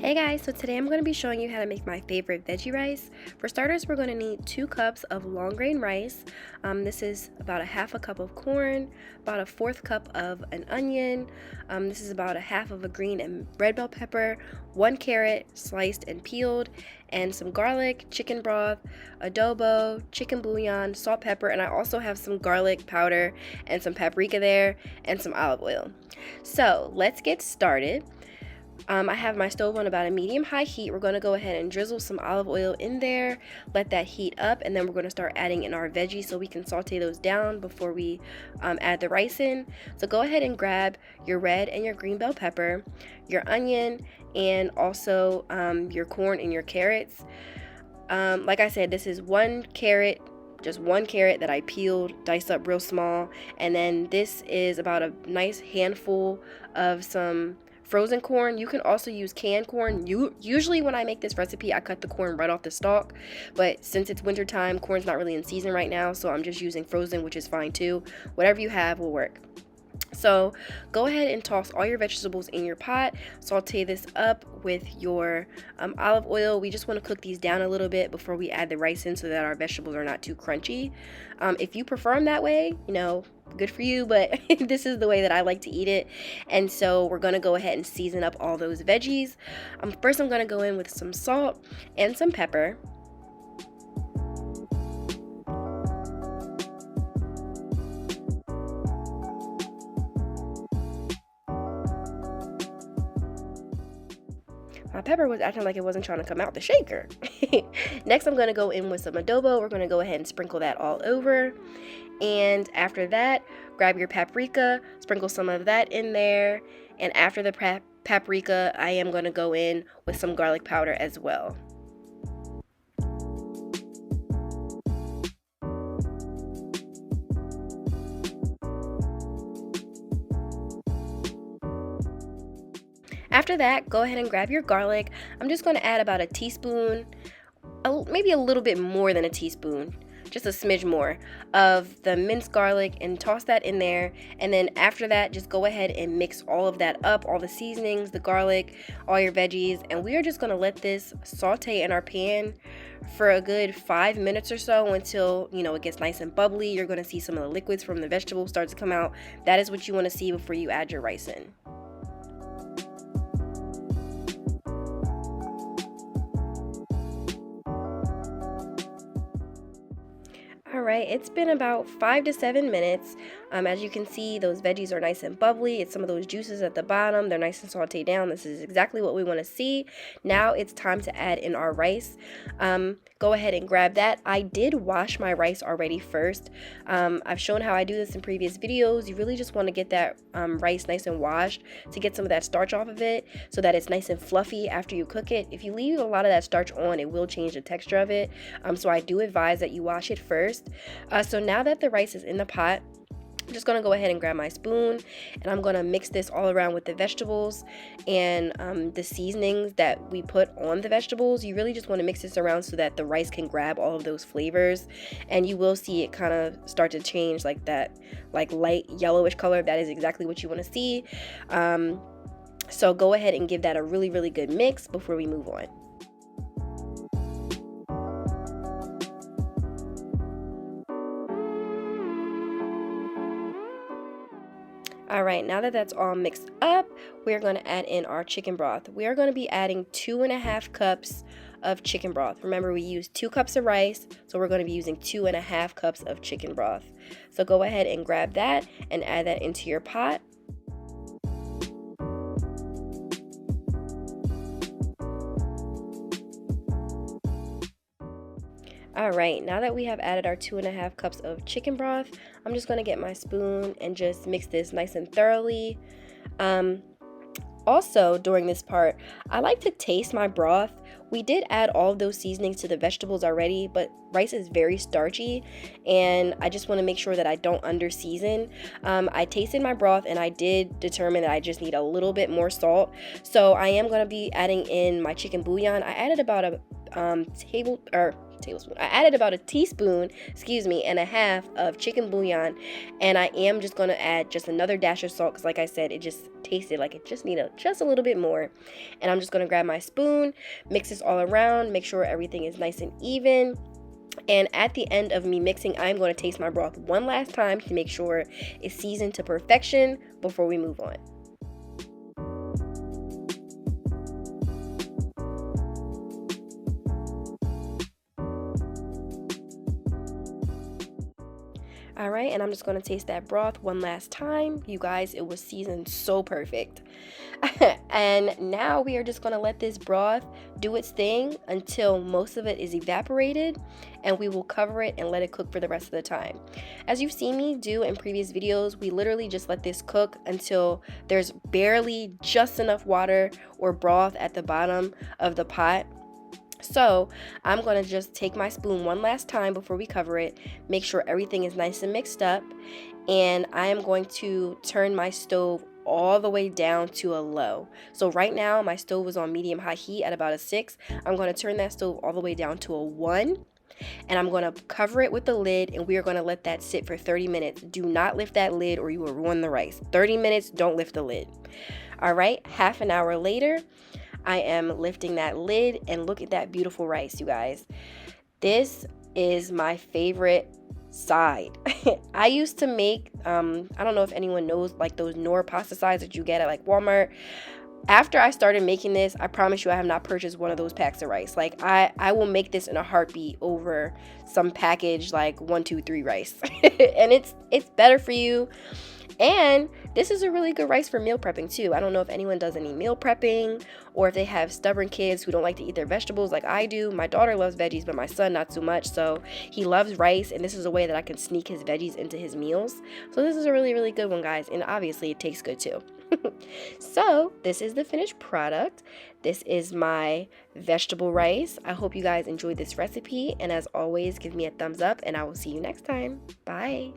Hey guys, so today I'm going to be showing you how to make my favorite veggie rice. For starters, we're going to need 2 cups of long grain rice. This is about a half a cup of corn, about a 1/4 cup of an onion. This is about a half of a green and red bell pepper, 1 carrot sliced and peeled, and some garlic, chicken broth, adobo, chicken bouillon, salt, pepper, and I also have some garlic powder and some paprika there and some olive oil. So let's get started. I have my stove on about a medium-high heat. We're going to go ahead and drizzle some olive oil in there, let that heat up, and then we're going to start adding in our veggies so we can saute those down before we add the rice in. So go ahead and grab your red and your green bell pepper, your onion, and also your corn and your carrots. Like I said, this is 1 carrot, just 1 carrot that I peeled, diced up real small, and then this is about a nice handful of some frozen corn. You can also use canned corn. Usually when I make this recipe, I cut the corn right off the stalk, but since it's winter time, corn's not really in season right now, so I'm just using frozen, which is fine too. Whatever you have will work. So go ahead and toss all your vegetables in your pot. Saute this up with your olive oil. We just want to cook these down a little bit before we add the rice in so that our vegetables are not too crunchy. If you prefer them that way, good for you, but this is the way that I like to eat it. And so we're going to go ahead and season up all those veggies. First I'm going to go in with some salt and some pepper. My pepper was acting like it wasn't trying to come out the shaker. Next, I'm going to go in with some adobo. We're going to go ahead and sprinkle that all over. And after that, grab your paprika, sprinkle some of that in there. And after the paprika, I am going to go in with some garlic powder as well. After that, go ahead and grab your garlic. I'm just going to add about a teaspoon, maybe a little bit more than a teaspoon, just a smidge more of the minced garlic, and toss that in there. And then after that, just go ahead and mix all of that up, all the seasonings, the garlic, all your veggies, and we are just going to let this saute in our pan for a good 5 minutes or so until it gets nice and bubbly. You're going to see some of the liquids from the vegetables start to come out. That is what you want to see before you add your rice in. Alright, it's been about 5 to 7 minutes. As you can see, those veggies are nice and bubbly. It's some of those juices at the bottom. They're nice and sauteed down. This is exactly what we want to see. Now it's time to add in our rice. Go ahead and grab that. I did wash my rice already first. I've shown how I do this in previous videos. You really just want to get that rice nice and washed to get some of that starch off of it so that it's nice and fluffy after you cook it. If you leave a lot of that starch on, it will change the texture of it. So I do advise that you wash it first. So now that the rice is in the pot, I'm just going to go ahead and grab my spoon, and I'm going to mix this all around with the vegetables and the seasonings that we put on the vegetables. You really just want to mix this around so that the rice can grab all of those flavors, and you will see it kind of start to change like that, like light yellowish color. That is exactly what you want to see. So go ahead and give that a really, really good mix before we move on. Alright, now that that's all mixed up, we're going to add in our chicken broth. We are going to be adding 2.5 cups of chicken broth. Remember, we used 2 cups of rice, so we're going to be using 2.5 cups of chicken broth. So go ahead and grab that and add that into your pot. Alright, now that we have added our 2.5 cups of chicken broth, I'm just going to get my spoon and just mix this nice and thoroughly. Also, during this part, I like to taste my broth. We did add all of those seasonings to the vegetables already, but rice is very starchy, and I just want to make sure that I don't under-season. I tasted my broth, and I did determine that I just need a little bit more salt. So I am going to be adding in my chicken bouillon. I added about a I added about a teaspoon, and a half of chicken bouillon, and I am just going to add just another dash of salt because like I said, it just tasted like it just needed just a little bit more. And I'm just going to grab my spoon, mix this all around, make sure everything is nice and even. And at the end of me mixing, I'm going to taste my broth one last time to make sure it's seasoned to perfection before we move on. All right, and I'm just going to taste that broth one last time. You guys, it was seasoned so perfect. And now we are just going to let this broth do its thing until most of it is evaporated, and we will cover it and let it cook for the rest of the time. As you've seen me do in previous videos, we literally just let this cook until there's barely just enough water or broth at the bottom of the pot. So I'm going to just take my spoon one last time before we cover it, make sure everything is nice and mixed up, and I am going to turn my stove all the way down to a low. So right now my stove is on medium high heat at about a 6. I'm going to turn that stove all the way down to a 1, and I'm going to cover it with the lid, and we are going to let that sit for 30 minutes. Do not lift that lid or you will ruin the rice. 30 minutes, don't lift the lid. All right, half an hour later, I am lifting that lid, and look at that beautiful rice, you guys. This is my favorite side. I used to make, I don't know if anyone knows, like those Knorr pasta sides that you get at like Walmart. After I started making this, I promise you I have not purchased one of those packs of rice. Like I will make this in a heartbeat over some package like 1, 2, 3 rice. And it's better for you. And this is a really good rice for meal prepping too. I don't know if anyone does any meal prepping, or if they have stubborn kids who don't like to eat their vegetables like I do. My daughter loves veggies, but my son not so much. So he loves rice, and this is a way that I can sneak his veggies into his meals. So this is a really, really good one, guys. And obviously it tastes good too. So this is the finished product. This is my vegetable rice. I hope you guys enjoyed this recipe. And as always, give me a thumbs up, and I will see you next time. Bye.